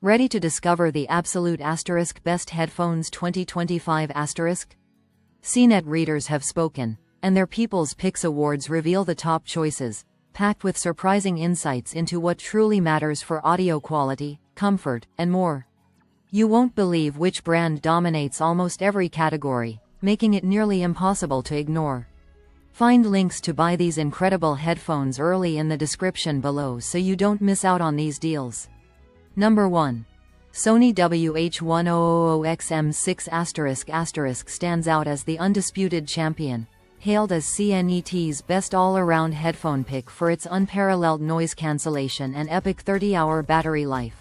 Ready to discover the absolute asterisk best headphones 2025 asterisk? CNET readers have spoken, and their People's Picks Awards reveal the top choices, packed with surprising insights into what truly matters for audio quality, comfort, and more. You won't believe which brand dominates almost every category, making it nearly impossible to ignore. Find links to buy these incredible headphones early in the description below so you don't miss out on these deals. Number 1. Sony WH-1000XM6 stands out as the undisputed champion, hailed as CNET's best all-around headphone pick for its unparalleled noise cancellation and epic 30-hour battery life.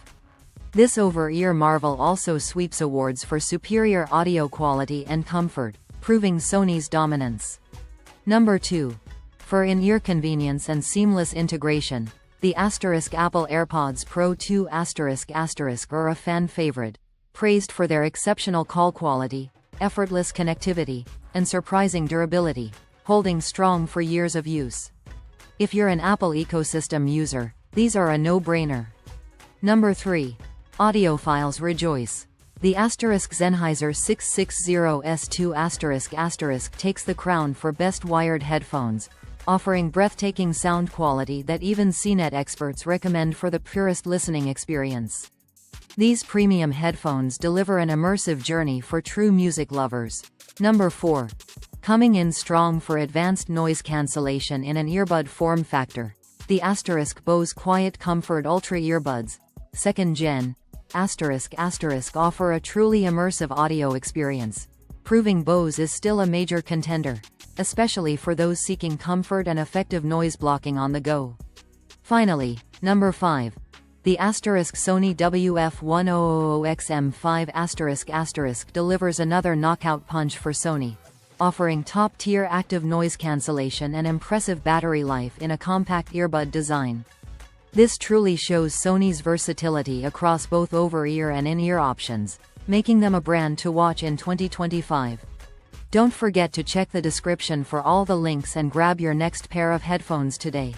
This over-ear marvel also sweeps awards for superior audio quality and comfort, proving Sony's dominance. Number 2. For in-ear convenience and seamless integration, the Apple AirPods Pro 2 are a fan favorite, praised for their exceptional call quality, effortless connectivity, and surprising durability, holding strong for years of use. If you're an Apple ecosystem user, these are a no-brainer. Number 3. Audiophiles rejoice. The Sennheiser 660S2 takes the crown for best wired headphones, offering breathtaking sound quality that even CNET experts recommend for the purest listening experience. These premium headphones deliver an immersive journey for true music lovers. Number 4. Coming in strong for advanced noise cancellation in an earbud form factor, the Bose QuietComfort Ultra Earbuds, 2nd Gen, offer a truly immersive audio experience, proving Bose is still a major contender, especially for those seeking comfort and effective noise blocking on the go. Finally, number 5. The Sony WF-1000XM5 delivers another knockout punch for Sony, offering top-tier active noise cancellation and impressive battery life in a compact earbud design. This truly shows Sony's versatility across both over-ear and in-ear options, making them a brand to watch in 2025. Don't forget to check the description for all the links and grab your next pair of headphones today.